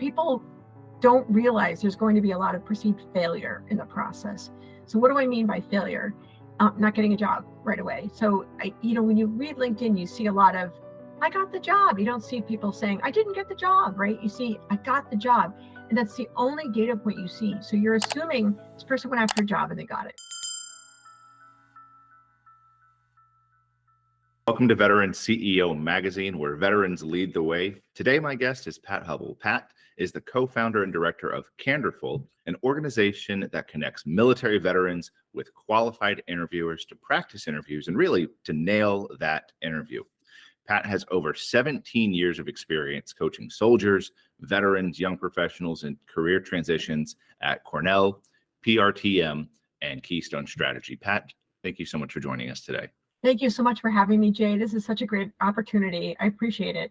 people don't realize there's going to be a lot of perceived failure in the process. So what do I mean by failure? Not getting a job right away. So, when you read LinkedIn, you see a lot of, I got the job. You don't see people saying, I didn't get the job, right? You see, I got the job. And that's the only data point you see. So you're assuming this person went after a job and they got it. Welcome to Veteran CEO Magazine, where veterans lead the way. Today, my guest is Pat Hubbell. Pat is the co-founder and director of Canodorful, an organization that connects military veterans with qualified interviewers to practice interviews and really to nail that interview. Pat has over 17 years of experience coaching soldiers, veterans, young professionals, and career transitions at Cornell, PRTM, and Keystone Strategy. Pat, thank you so much for joining us today. Thank you so much for having me, Jay. This is such a great opportunity. I appreciate it.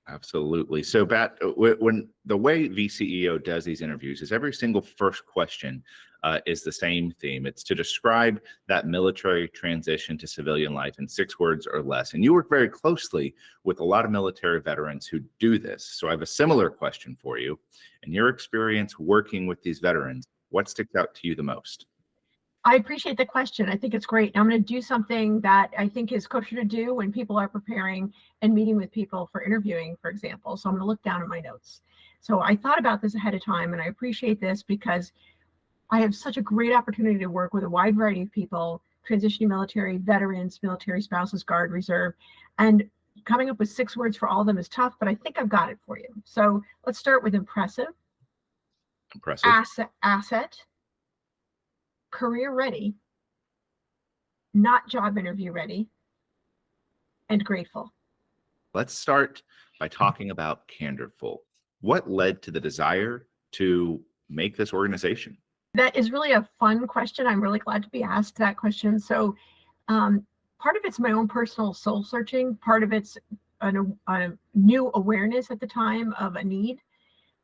Absolutely. So, Pat, when the way VCEO does these interviews is every single first question is the same theme. It's to describe that military transition to civilian life in 6 words or less. And you work very closely with a lot of military veterans who do this. So I have a similar question for you. In your experience working with these veterans, what sticks out to you the most? I appreciate the question. I think it's great. I'm going to do something that I think is kosher to do when people are preparing and meeting with people for interviewing, for example. So I'm going to look down at my notes. So I thought about this ahead of time, and I appreciate this because I have such a great opportunity to work with a wide variety of people, transitioning military, veterans, military spouses, Guard, Reserve, and coming up with 6 words for all of them is tough, but I think I've got it for you. So let's start with impressive. Impressive. Asset. Career ready, not job interview ready, and grateful. Let's start by talking about Canodorful. What led to the desire to make this organization? That is really a fun question. I'm really glad to be asked that question. So part of it's my own personal soul searching. Part of it's a new awareness at the time of a need.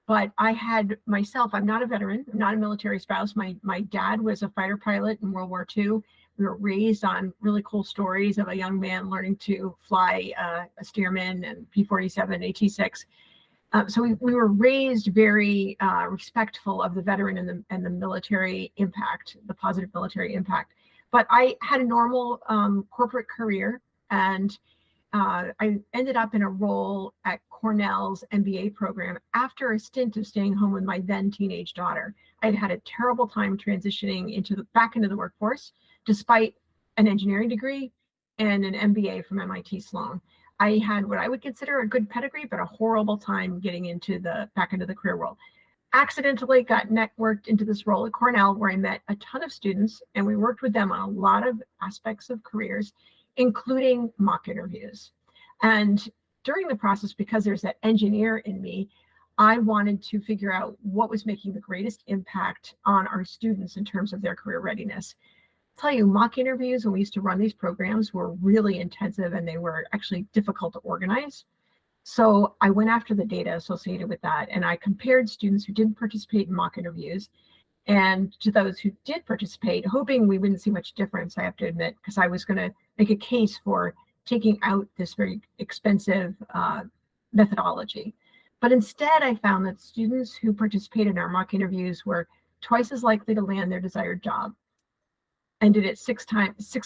But I had myself, I'm not a veteran, I'm not a military spouse. My dad was a fighter pilot in World War II. We were raised on really cool stories of a young man learning to fly a Stearman and P-47, AT-6. So we were raised very respectful of the veteran and the military impact, the positive military impact. But I had a normal corporate career, and I ended up in a role at Cornell's MBA program after a stint of staying home with my then teenage daughter. I had had a terrible time transitioning back into the workforce, despite an engineering degree and an MBA from MIT Sloan. I had what I would consider a good pedigree, but a horrible time getting back into the career world. Accidentally got networked into this role at Cornell, where I met a ton of students, and we worked with them on a lot of aspects of careers, including mock interviews. And during the process, because there's that engineer in me, I wanted to figure out what was making the greatest impact on our students in terms of their career readiness. I'll tell you, mock interviews, when we used to run these programs, were really intensive, and they were actually difficult to organize. So I went after the data associated with that, and I compared students who didn't participate in mock interviews and to those who did participate, hoping we wouldn't see much difference, I have to admit, because I was going to make a case for taking out this very expensive methodology. But instead, I found that students who participated in our mock interviews were twice as likely to land their desired job and did it 6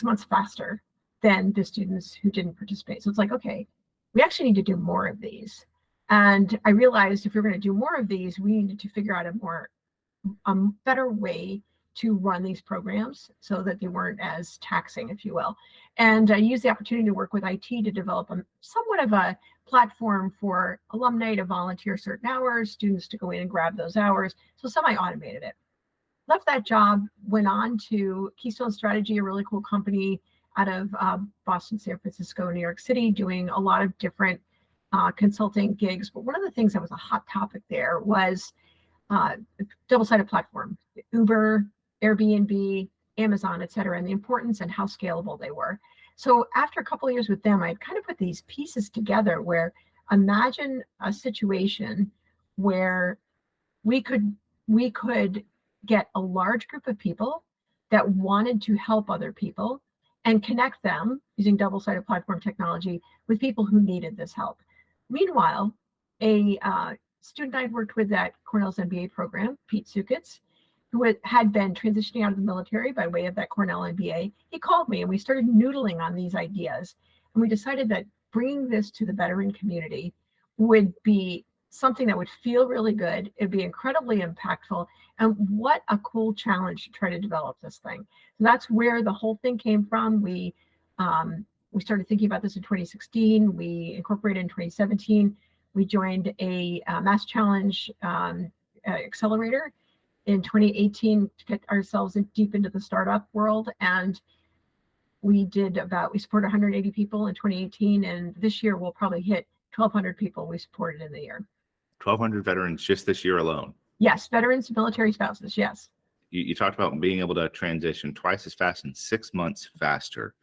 months faster than the students who didn't participate. So it's like, okay, we actually need to do more of these. And I realized if we we're going to do more of these, we needed to figure out a better way to run these programs so that they weren't as taxing, if you will. And I used the opportunity to work with IT to develop somewhat of a platform for alumni to volunteer certain hours, students to go in and grab those hours. So semi-automated it. Left that job, went on to Keystone Strategy, a really cool company out of Boston, San Francisco, New York City, doing a lot of different consulting gigs. But one of the things that was a hot topic there was double-sided platform, Uber, Airbnb, Amazon, et cetera, and the importance and how scalable they were. So after a couple of years with them, I'd kind of put these pieces together where imagine a situation where we could get a large group of people that wanted to help other people and connect them using double-sided platform technology with people who needed this help. Meanwhile, a student I'd worked with at Cornell's MBA program, Pete Sukitz, who had been transitioning out of the military by way of that Cornell MBA. He called me and we started noodling on these ideas. And we decided that bringing this to the veteran community would be something that would feel really good. It'd be incredibly impactful. And what a cool challenge to try to develop this thing. So that's where the whole thing came from. We started thinking about this in 2016. We incorporated in 2017. We joined a Mass Challenge accelerator in 2018 to get ourselves deep into the startup world. And we support 180 people in 2018. And this year we'll probably hit 1,200 people we supported in the year. 1,200 veterans just this year alone. Yes, veterans, military spouses, yes. You talked about being able to transition twice as fast and 6 months faster.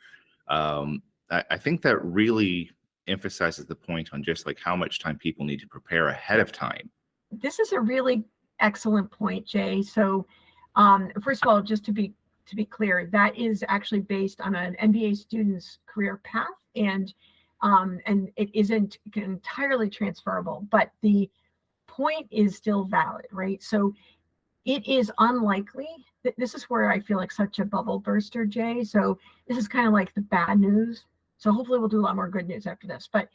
I think that really emphasizes the point on just like how much time people need to prepare ahead of time. This is a really excellent point, Jay. So first of all, just to be clear, that is actually based on an MBA student's career path, and it isn't entirely transferable, but the point is still valid, right? So it is unlikely that this is where I feel like such a bubble burster, Jay. So this is kind of like the bad news. So hopefully we'll do a lot more good news after this, but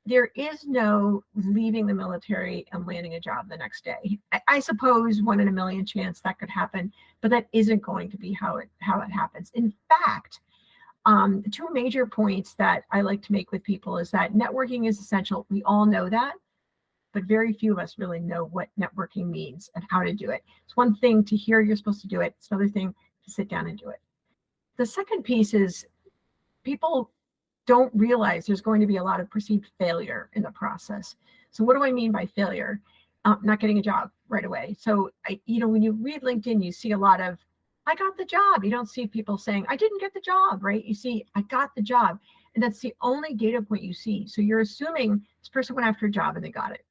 there is no leaving the military and landing a job the next day. I suppose 1 in a million chance that could happen, but that isn't going to be how it happens. In fact, two major points that I like to make with people is that networking is essential. We all know that, but very few of us really know what networking means and how to do it. It's one thing to hear you're supposed to do it. It's another thing to sit down and do it. The second piece is people don't realize there's going to be a lot of perceived failure in the process. So what do I mean by failure? Not getting a job right away. So when you read LinkedIn, you see a lot of, I got the job. You don't see people saying, I didn't get the job, right? You see, I got the job. And that's the only data point you see. So you're assuming this person went after a job and they got it.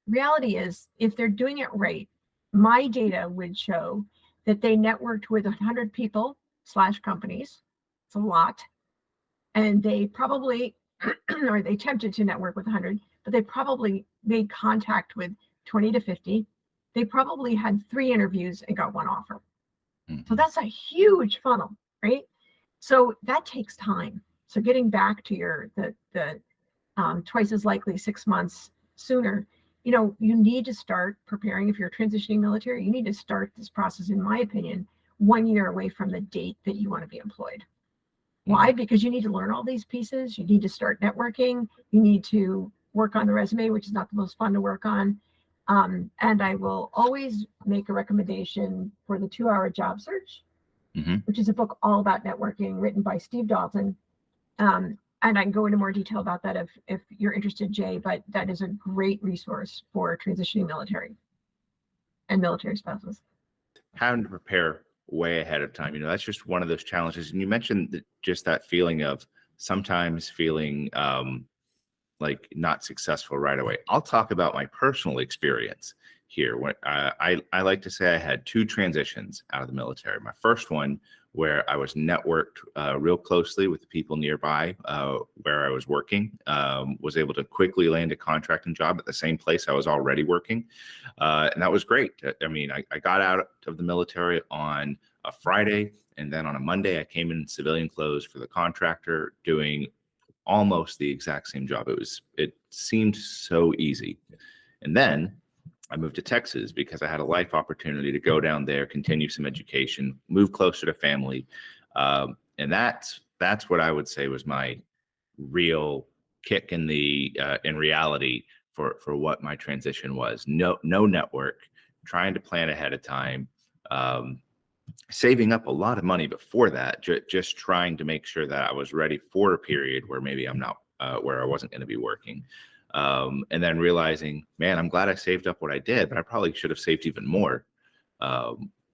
Reality is, if they're doing it right, my data would show that they networked with 100 people / companies. It's a lot. And they probably, or they attempted to network with 100, but they probably made contact with 20 to 50. They probably had 3 interviews and got 1 offer. So that's a huge funnel, right? So that takes time. So getting back to the twice as likely 6 months sooner, you need to start preparing. If you're transitioning military, you need to start this process, in my opinion, 1 year away from the date that you want to be employed. Why? Because you need to learn all these pieces. You need to start networking. You need to work on the resume, which is not the most fun to work on. And I will always make a recommendation for the 2-Hour Job Search, which is a book all about networking written by Steve Dalton. And I can go into more detail about that if you're interested, Jay, but that is a great resource for transitioning military and military spouses. Having to prepare way ahead of time, that's just one of those challenges. And you mentioned just that feeling of sometimes feeling like not successful right away. I'll talk about my personal experience here. When I like to say I had 2 transitions out of the military. My first one, where I was networked real closely with the people nearby where I was working, was able to quickly land a contracting job at the same place I was already working. And that was great. I mean, I got out of the military on a Friday, and then on a Monday, I came in civilian clothes for the contractor doing almost the exact same job. It seemed so easy. And then I moved to Texas because I had a life opportunity to go down there, continue some education, move closer to family. And that's what I would say was my real kick in reality for what my transition was. No network, trying to plan ahead of time, saving up a lot of money before that, just trying to make sure that I was ready for a period where maybe I'm not, where I wasn't going to be working. And then realizing, man, I'm glad I saved up what I did, but I probably should have saved even more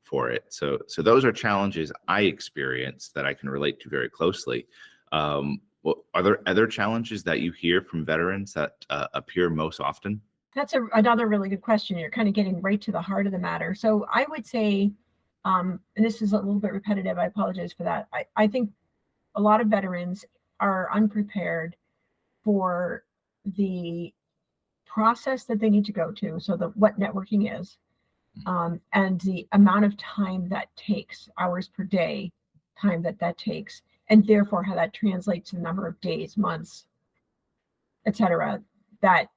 for it. So those are challenges I experienced that I can relate to very closely. Well, are there other challenges that you hear from veterans that appear most often? That's another really good question. You're kind of getting right to the heart of the matter. So I would say, and this is a little bit repetitive, I apologize for that. I think a lot of veterans are unprepared for the process that they need to go to, so what networking is, and the amount of time that takes, hours per day, time that takes, and therefore how that translates to the number of days, months, etc., that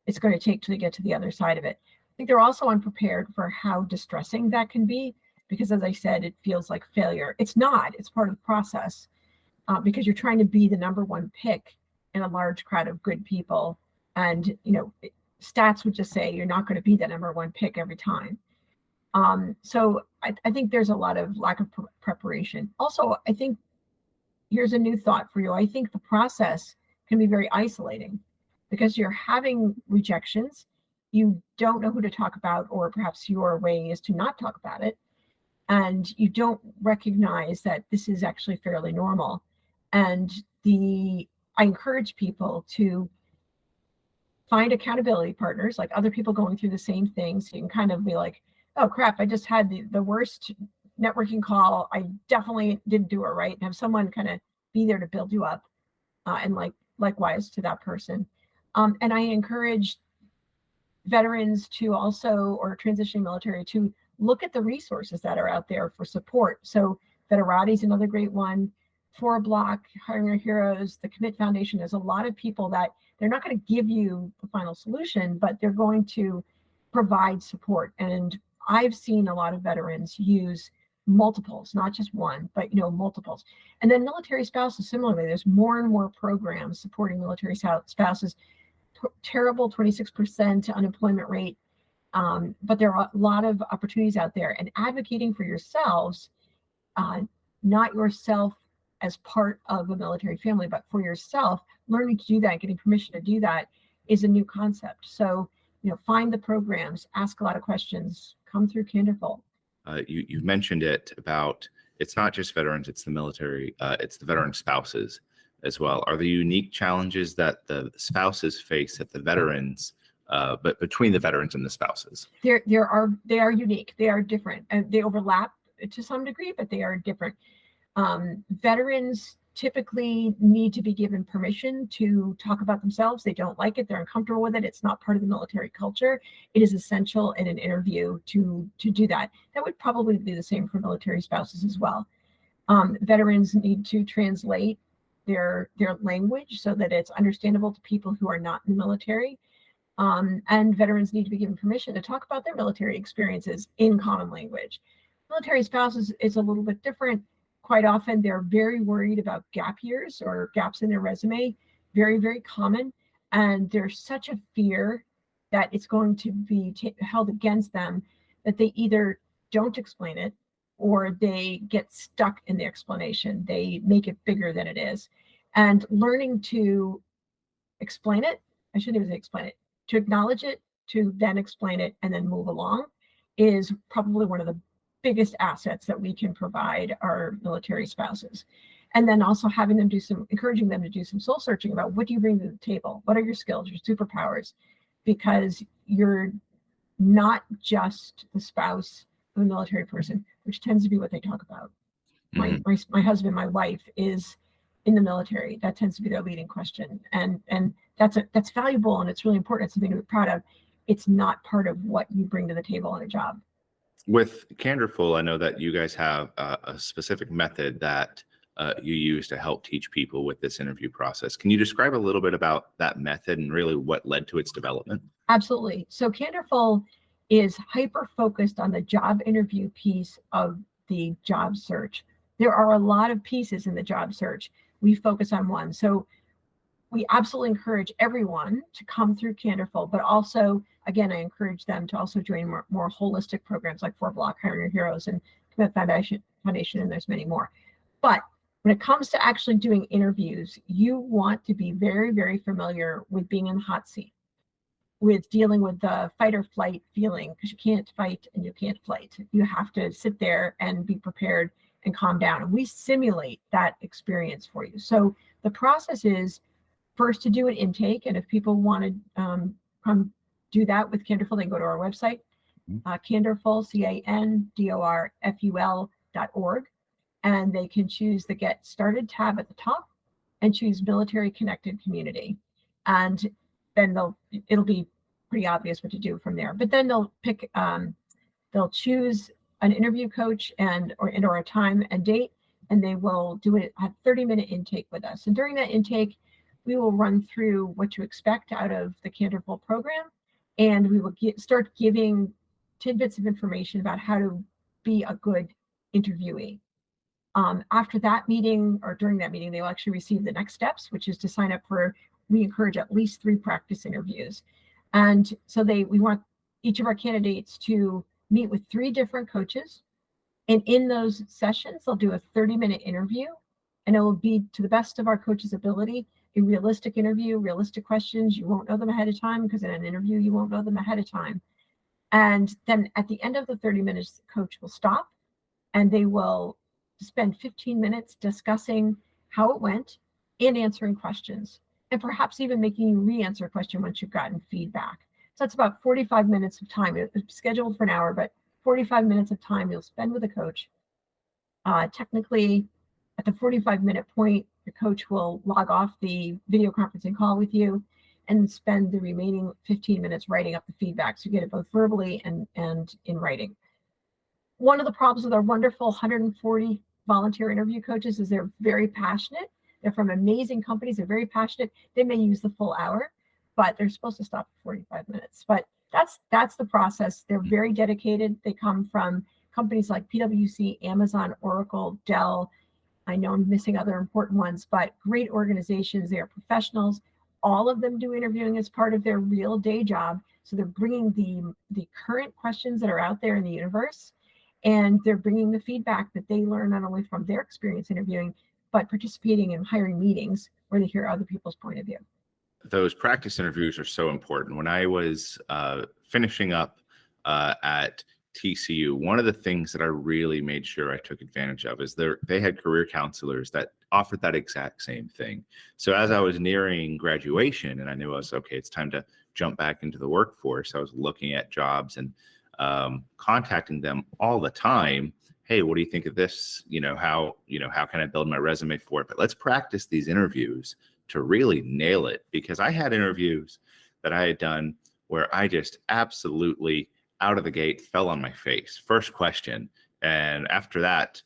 it's going to take to get to the other side of it. I think they're also unprepared for how distressing that can be, because as I said, it feels like failure. It's not, it's part of the process, because you're trying to be the number one pick in a large crowd of good people. And, stats would just say you're not going to be the number one pick every time. So I think there's a lot of lack of preparation. Also, I think here's a new thought for you. I think the process can be very isolating because you're having rejections. You don't know who to talk about, or perhaps your way is to not talk about it. And you don't recognize that this is actually fairly normal. And I encourage people to find accountability partners, like other people going through the same things. So you can kind of be like, oh crap, I just had the worst networking call. I definitely didn't do it right. And have someone kind of be there to build you up, and likewise to that person. And I encourage veterans to also, or transitioning military, to look at the resources that are out there for support. So Veterati is another great one. 4Block, Hiring Our Heroes, the Commit Foundation. There's a lot of people that they're not going to give you the final solution, but they're going to provide support. And I've seen a lot of veterans use multiples, not just one, but multiples. And then military spouses, similarly, there's more and more programs supporting military spouses. Terrible 26% unemployment rate, but there are a lot of opportunities out there. And advocating for yourselves, not yourself as part of a military family, but for yourself, learning to do that, getting permission to do that, is a new concept. So, find the programs, ask a lot of questions, come through Canodorful. You mentioned it about, it's not just veterans, it's the military, it's the veteran spouses as well. Are there unique challenges that the spouses face at the veterans, but between the veterans and the spouses? They are unique. They are different, and they overlap to some degree, but they are different. Veterans typically need to be given permission to talk about themselves. They don't like it. They're uncomfortable with it. It's not part of the military culture. It is essential in an interview to do that. That would probably be the same for military spouses as well. Veterans need to translate their language so that it's understandable to people who are not in the military. And veterans need to be given permission to talk about their military experiences in common language. Military spouses is a little bit different. Quite often, they're very worried about gap years or gaps in their resume, very, very common. And there's such a fear that it's going to be held against them that they either don't explain it or they get stuck in the explanation. They make it bigger than it is. And learning to explain it, I shouldn't even say explain it, to acknowledge it, to then explain it, and then move along is probably one of the biggest assets that we can provide our military spouses. And then also encouraging them to do some soul searching about what do you bring to the table? What are your skills, your superpowers? Because you're not just the spouse of a military person, which tends to be what they talk about. Mm-hmm. My husband, my wife is in the military. That tends to be their leading question. And that's valuable, and it's really important. It's something to be proud of. It's not part of what you bring to the table on a job. With Canodorful, I know that you guys have a specific method that you use to help teach people with this interview process. Can you describe a little bit about that method and really what led to its development? Absolutely. So Canodorful is hyper-focused on the job interview piece of the job search. There are a lot of pieces in the job search. We focus on one. So we absolutely encourage everyone to come through Canodorful, but also, again, I encourage them to also join more holistic programs like 4Block, Hiring Your Heroes, and Commit Foundation, and there's many more. But when it comes to actually doing interviews, you want to be very, very familiar with being in the hot seat, with dealing with the fight or flight feeling, because you can't fight and you can't flight. You have to sit there and be prepared and calm down. And we simulate that experience for you. So the process is first to do an intake. And if people want to come do that with Canodorful, they can go to our website, Canodorful, CANDORFUL.org. And they can choose the Get Started tab at the top and choose Military Connected Community. And then it'll be pretty obvious what to do from there. But then they'll choose an interview coach or a time and date, and they will do a 30-minute intake with us. And during that intake, we will run through what to expect out of the Canodorful program, and we will start giving tidbits of information about how to be a good interviewee. After that meeting, or during that meeting, they will actually receive the next steps, which is to sign up for, we encourage at least 3 practice interviews. And so we want each of our candidates to meet with 3 different coaches. And in those sessions, they'll do a 30-minute interview, and it will be, to the best of our coach's ability, a realistic interview, realistic questions. You won't know them ahead of time, because in an interview, you won't know them ahead of time. And then at the end of the 30 minutes, the coach will stop, and they will spend 15 minutes discussing how it went and answering questions, and perhaps even making you re-answer a question once you've gotten feedback. So that's about 45 minutes of time. It's scheduled for an hour, but 45 minutes of time you'll spend with a coach. Technically, at the 45-minute point, the coach will log off the video conferencing call with you and spend the remaining 15 minutes writing up the feedback. So you get it both verbally and in writing. One of the problems with our wonderful 140 volunteer interview coaches is they're very passionate. They're from amazing companies. They're very passionate. They may use the full hour, but they're supposed to stop at 45 minutes. But that's the process. They're very dedicated. They come from companies like PwC, Amazon, Oracle, Dell. I know I'm missing other important ones, but great organizations. They are professionals. All of them do interviewing as part of their real day job. So they're bringing the current questions that are out there in the universe, and they're bringing the feedback that they learn not only from their experience interviewing, but participating in hiring meetings where they hear other people's point of view. Those practice interviews are so important. When I was finishing up at TCU, one of the things that I really made sure I took advantage of is they had career counselors that offered that exact same thing. So as I was nearing graduation and I knew it's time to jump back into the workforce, I was looking at jobs and contacting them all the time. Hey, what do you think of this? How can I build my resume for it? But let's practice these interviews to really nail it, because I had interviews that I had done where I just absolutely out of the gate fell on my face. First question. And after that,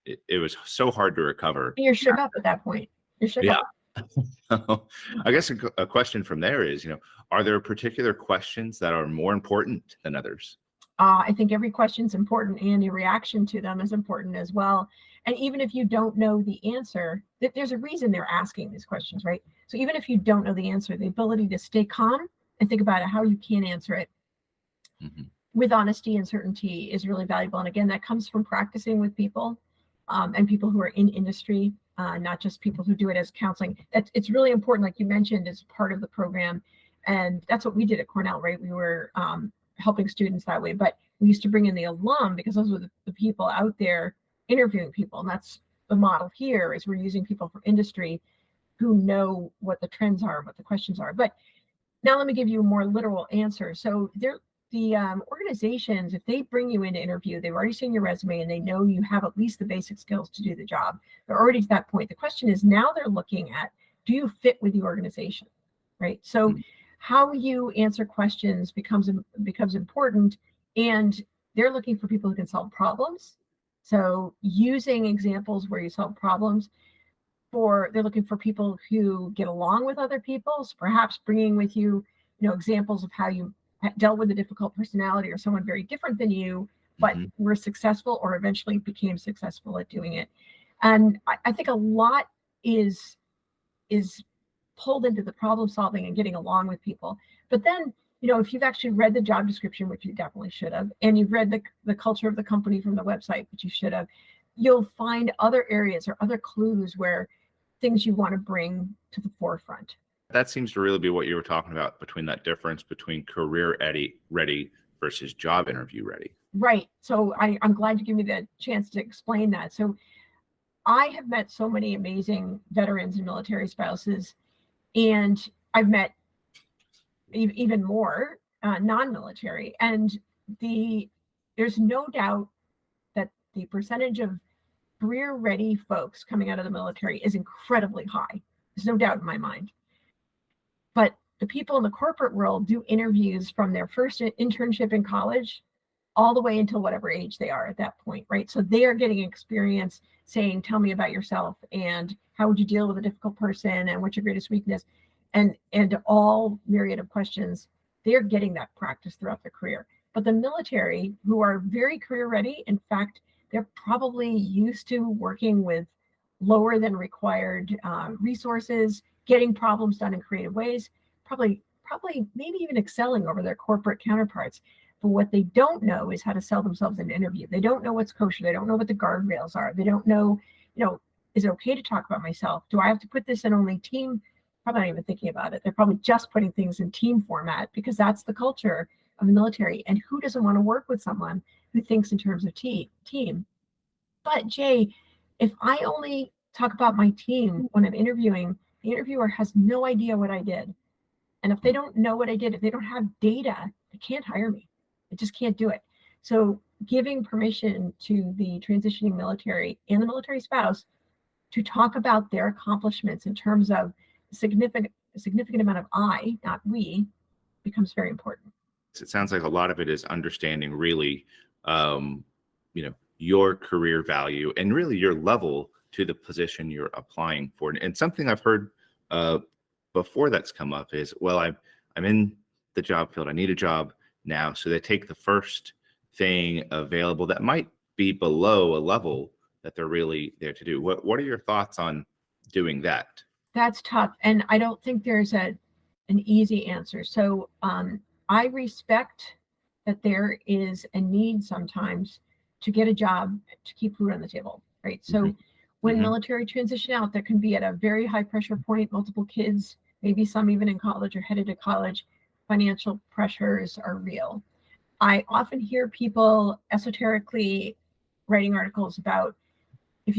it was so hard to recover. You're shook up at that point. You're shook up. I guess a question from there is, are there particular questions that are more important than others? I think every question's important, and your reaction to them is important as well. And even if you don't know the answer, there's a reason they're asking these questions, right? So even if you don't know the answer, the ability to stay calm and think about how you can answer it with honesty and certainty is really valuable. And again, that comes from practicing with people and people who are in industry, not just people who do it as counseling. It's really important, like you mentioned, as part of the program. And that's what we did at Cornell, right? We were helping students that way, but we used to bring in the alum, because those were the people out there interviewing people. And that's the model here, is we're using people from industry who know what the trends are, what the questions are. But now let me give you a more literal answer. So the organizations, if they bring you in to interview, they've already seen your resume and they know you have at least the basic skills to do the job. They're already to that point. The question is, now they're looking at, do you fit with the organization, right? So how you answer questions becomes important, and they're looking for people who can solve problems. So using examples where you solve problems, they're looking for people who get along with other people. So perhaps bringing with you, examples of how you dealt with a difficult personality or someone very different than you, but were successful or eventually became successful at doing it. And I think a lot is pulled into the problem solving and getting along with people. But then, if you've actually read the job description, which you definitely should have, and you've read the culture of the company from the website, which you should have, you'll find other areas or other clues where things you want to bring to the forefront. That seems to really be what you were talking about, between that difference between career ready versus job interview ready. Right. So I'm glad you gave me the chance to explain that. So I have met so many amazing veterans and military spouses, and I've met even more non-military. And there's no doubt that the percentage of career-ready folks coming out of the military is incredibly high. There's no doubt in my mind. But the people in the corporate world do interviews from their first internship in college all the way until whatever age they are at that point, right? So they are getting experience saying, tell me about yourself and how would you deal with a difficult person and what's your greatest weakness, and all myriad of questions. They're getting that practice throughout their career. But the military, who are very career ready, in fact, they're probably used to working with lower than required resources, getting problems done in creative ways, probably maybe even excelling over their corporate counterparts. But what they don't know is how to sell themselves in an interview. They don't know what's kosher. They don't know what the guardrails are. They don't know, is it okay to talk about myself? Do I have to put this in only team? Probably not even thinking about it. They're probably just putting things in team format because that's the culture of the military. And who doesn't want to work with someone who thinks in terms of team? But Jay, if I only talk about my team when I'm interviewing, the interviewer has no idea what I did. And if they don't know what I did, if they don't have data, they can't hire me. They just can't do it. So giving permission to the transitioning military and the military spouse to talk about their accomplishments in terms of significant amount of I, not we, becomes very important. It sounds like a lot of it is understanding really, your career value and really your level to the position you're applying for. And something I've heard before that's come up is, well, I'm in the job field. I need a job now. So they take the first thing available that might be below a level that they're really there to do. What are your thoughts on doing that? That's tough. And I don't think there's an easy answer. So I respect that there is a need sometimes to get a job to keep food on the table, right? So when military transition out, that can be at a very high pressure point, multiple kids, maybe some even in college or headed to college, financial pressures are real. I often hear people esoterically writing articles about if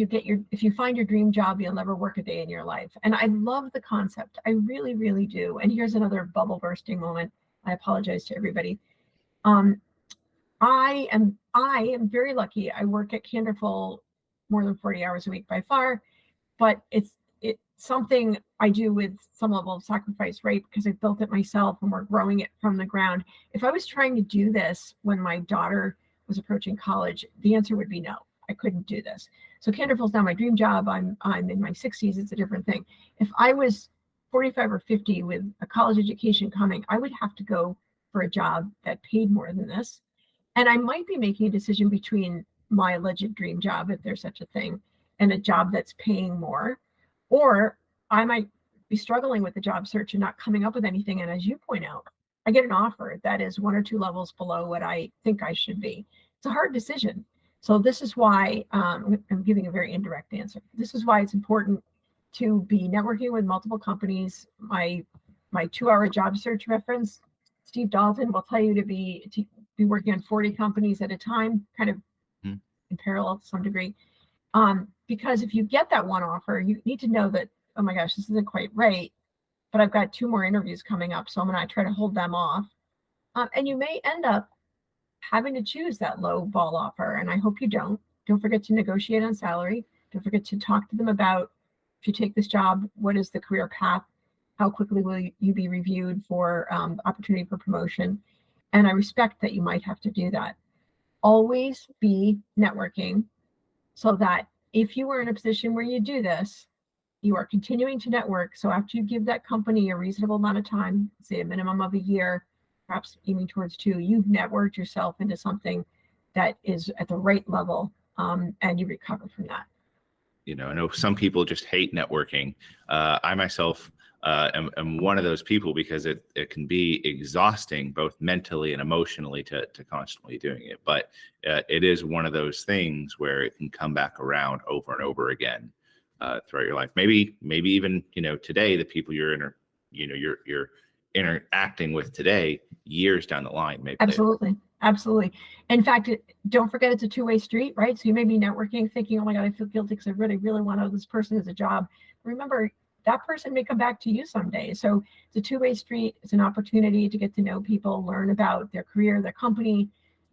you find your dream job, you'll never work a day in your life. And I love the concept. I really, really do. And here's another bubble bursting moment. I apologize to everybody. I am very lucky. I work at Canodorful more than 40 hours a week by far, but it's something I do with some level of sacrifice, right? Because I built it myself and we're growing it from the ground. If I was trying to do this when my daughter was approaching college, the answer would be no. I couldn't do this. So Canodorful is now my dream job. I'm in my 60s. It's a different thing. If I was 45 or 50 with a college education coming, I would have to go for a job that paid more than this. And I might be making a decision between my alleged dream job, if there's such a thing, and a job that's paying more. Or I might be struggling with the job search and not coming up with anything. And as you point out, I get an offer that is 1 or 2 levels below what I think I should be. It's a hard decision. So this is why I'm giving a very indirect answer. This is why it's important to be networking with multiple companies. My 2-hour job search reference, Steve Dalton, will tell you to be working on 40 companies at a time, kind of in parallel to some degree. Because if you get that one offer, you need to know that, oh my gosh, this isn't quite right, but I've got 2 more interviews coming up, so I'm going to try to hold them off. And you may end up having to choose that low ball offer, and I hope you don't. Don't forget to negotiate on salary. Don't forget to talk to them about, if you take this job, what is the career path? How quickly will you be reviewed for opportunity for promotion? And I respect that you might have to do that. Always be networking so that if you are in a position where you do this, you are continuing to network. So after you give that company a reasonable amount of time, say a minimum of a year, perhaps aiming towards 2, you've networked yourself into something that is at the right level, and you recover from that. I know some people just hate networking. I myself am one of those people because it can be exhausting both mentally and emotionally to constantly doing it. But it is one of those things where it can come back around over and over again throughout your life. Maybe even today, the people you're interacting with today, years down the line, maybe. Absolutely. In fact, don't forget it's a 2-way street, right? So you may be networking thinking, oh my God, I feel guilty because I really want to know this person has a job. Remember, that person may come back to you someday. So it's a 2-way street. It's an opportunity to get to know people, learn about their career, their company,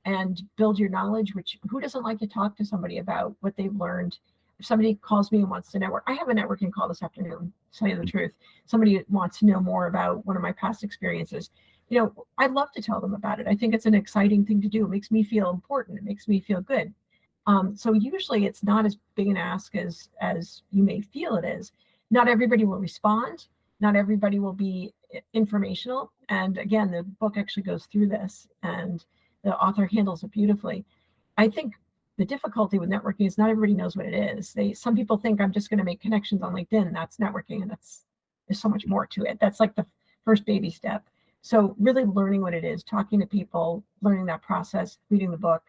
and build your knowledge, which who doesn't like to talk to somebody about what they've learned if somebody calls me and wants to network, I have a networking call this afternoon, to tell you the truth. Somebody wants to know more about one of my past experiences. I'd love to tell them about it. I think it's an exciting thing to do. It makes me feel important. It makes me feel good. So usually it's not as big an ask as you may feel it is. Not everybody will respond. Not everybody will be informational. And again, the book actually goes through this, and the author handles it beautifully. I think the difficulty with networking is not everybody knows what it is. Some people think I'm just going to make connections on LinkedIn. That's networking, and there's so much more to it. That's like the first baby step. So really learning what it is, talking to people, learning that process, reading the book,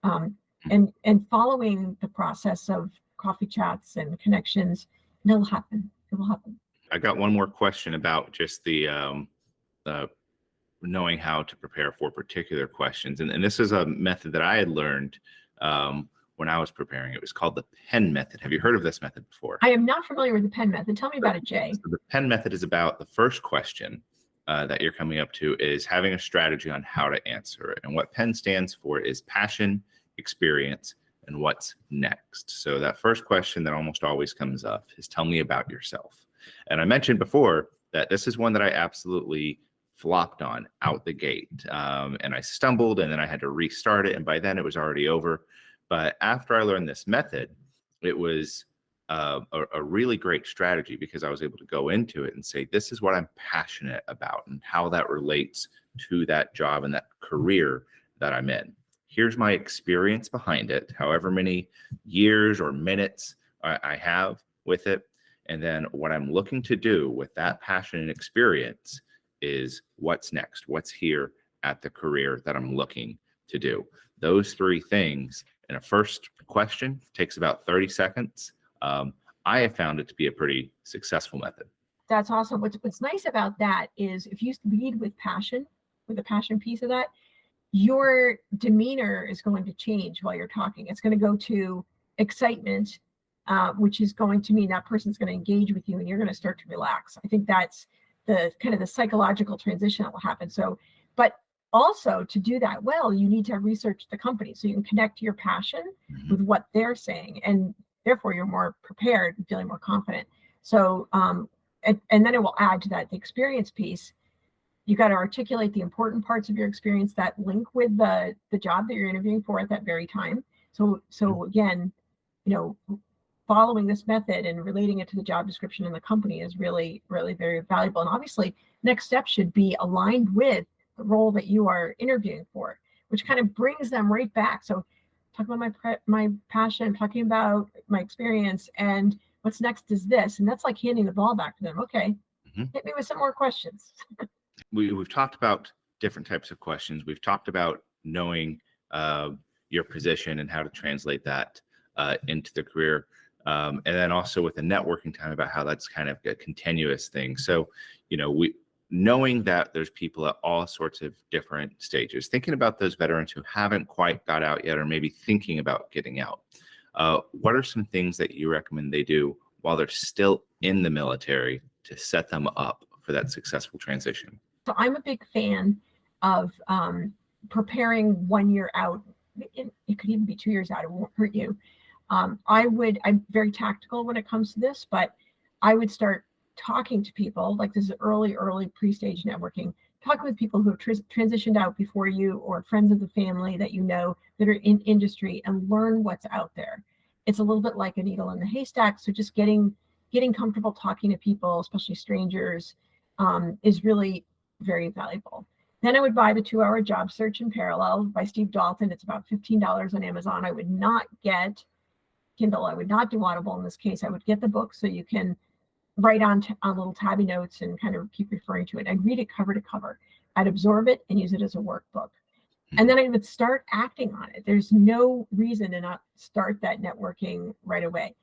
and following the process of coffee chats and connections, and it'll happen. It will happen. I got one more question about just the knowing how to prepare for particular questions. And this is a method that I had learned when I was preparing. It was called the PEN method. Have you heard of this method before? I am not familiar with the PEN method. Tell me about it, Jay. So the PEN method is about the first question that you're coming up to is having a strategy on how to answer it. And what PEN stands for is passion, experience, and what's next. So that first question that almost always comes up is tell me about yourself. And I mentioned before that this is one that I absolutely flopped on out the gate. And I stumbled, and then I had to restart it. And by then it was already over. But after I learned this method, it was a really great strategy, because I was able to go into it and say, this is what I'm passionate about and how that relates to that job and that career that I'm in. Here's my experience behind it, however many years or minutes I have with it. And then what I'm looking to do with that passion and experience is what's next, what's here at the career that I'm looking to do. Those three things in a first question takes about 30 seconds. I have found it to be a pretty successful method. That's awesome. What's nice about that is if you lead with passion, with the passion piece of that, your demeanor is going to change while you're talking. It's going to go to excitement, which is going to mean that person's going to engage with you, and you're going to start to relax. I think that's the kind of the psychological transition that will happen. So, but also to do that well, you need to research the company so you can connect your passion with what they're saying, and therefore you're more prepared and feeling more confident. So, and then it will add to that the experience piece. You got to articulate the important parts of your experience that link with the job that you're interviewing for at that very time. So again, following this method and relating it to the job description in the company is really, really very valuable. And obviously, next step should be aligned with the role that you are interviewing for, which kind of brings them right back. So talking about my passion, talking about my experience, and what's next is this. And that's like handing the ball back to them. Okay, hit me with some more questions. We've talked about different types of questions. We've talked about knowing your position and how to translate that into the career. And then also with the networking time about how that's kind of a continuous thing. So, knowing that there's people at all sorts of different stages, thinking about those veterans who haven't quite got out yet, or maybe thinking about getting out. What are some things that you recommend they do while they're still in the military to set them up for that successful transition? So I'm a big fan of preparing 1 year out. It could even be 2 years out. It won't hurt you. I'm very tactical when it comes to this, but I would start talking to people, like this is early pre-stage networking, talking with people who have transitioned out before you, or friends of the family that you know that are in industry, and learn what's out there. It's a little bit like a needle in the haystack. So just getting comfortable talking to people, especially strangers, is really very valuable. Then I would buy the 2-hour job search in parallel by Steve Dalton. It's about $15 on Amazon. I would not get Kindle. I would not do Audible in this case. I would get the book so you can write on little tabby notes and kind of keep referring to it. I'd read it cover to cover. I'd absorb it and use it as a workbook. And then I would start acting on it. There's no reason to not start that networking right away.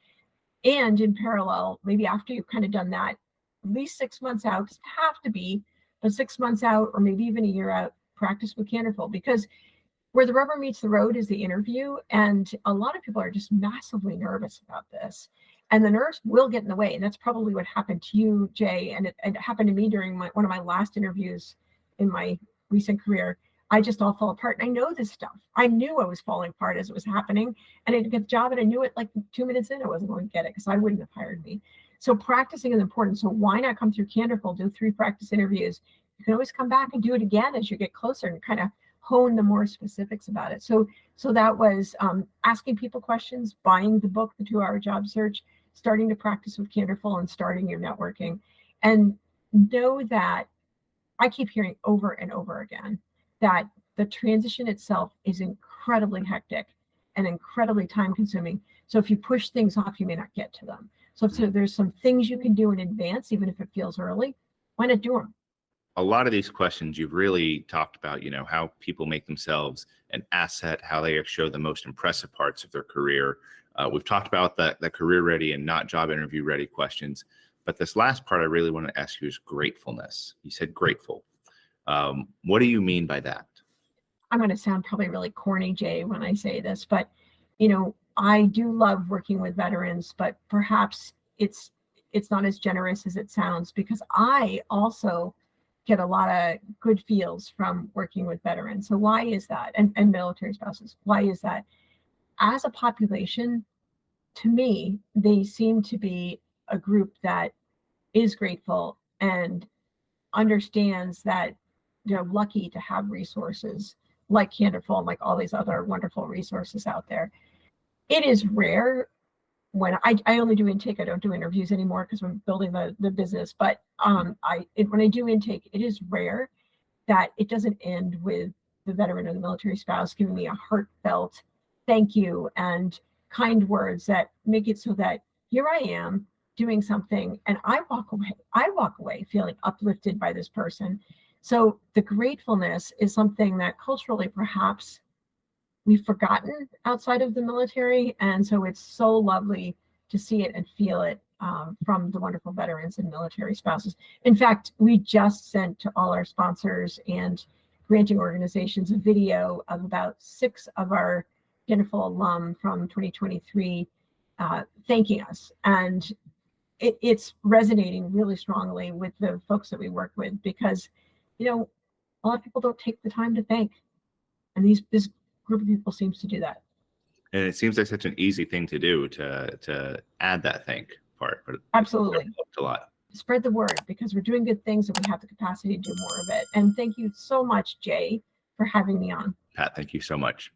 And in parallel, maybe after you've kind of done that, at least 6 months out, doesn't have to be, but 6 months out, or maybe even a year out, practice with Canodorful, because where the rubber meets the road is the interview. And a lot of people are just massively nervous about this. And the nerves will get in the way. And that's probably what happened to you, Jay. And it happened to me during one of my last interviews in my recent career. I just all fell apart. And I know this stuff. I knew I was falling apart as it was happening, and I didn't get the job, and I knew it like 2 minutes in, I wasn't going to get it because I wouldn't have hired me. So practicing is important. So why not come through Canderful, do 3 practice interviews? You can always come back and do it again as you get closer and kind of hone the more specifics about it. So that was asking people questions, buying the book, The 2-Hour Job Search, starting to practice with Canderful, and starting your networking. And know that I keep hearing over and over again that the transition itself is incredibly hectic and incredibly time consuming. So if you push things off, you may not get to them. So if there's some things you can do in advance, even if it feels early, why not do them? A lot of these questions you've really talked about, how people make themselves an asset, how they show the most impressive parts of their career. We've talked about the career ready and not job interview ready questions. But this last part I really want to ask you is gratefulness. You said grateful. What do you mean by that? I'm going to sound probably really corny, Jay, when I say this, but I do love working with veterans, but perhaps it's not as generous as it sounds, because I also get a lot of good feels from working with veterans. So why is that? And military spouses, why is that? As a population, to me, they seem to be a group that is grateful and understands that they're lucky to have resources like Canderful and like all these other wonderful resources out there. It is rare when I only do intake. I don't do interviews anymore because I'm building the business. But when I do intake, it is rare that it doesn't end with the veteran or the military spouse giving me a heartfelt thank you and kind words that make it so that here I am doing something and I walk away feeling uplifted by this person. So the gratefulness is something that culturally perhaps we've forgotten outside of the military. And so it's so lovely to see it and feel it from the wonderful veterans and military spouses. In fact, we just sent to all our sponsors and granting organizations a video of about 6 of our Canderful alum from 2023 thanking us. And it's resonating really strongly with the folks that we work with, because, a lot of people don't take the time to thank. And this group of people seems to do that. And it seems like such an easy thing to do, to add that thank part. But absolutely. It helped a lot. Spread the word, because we're doing good things and we have the capacity to do more of it. And thank you so much, Jay, for having me on. Pat, thank you so much.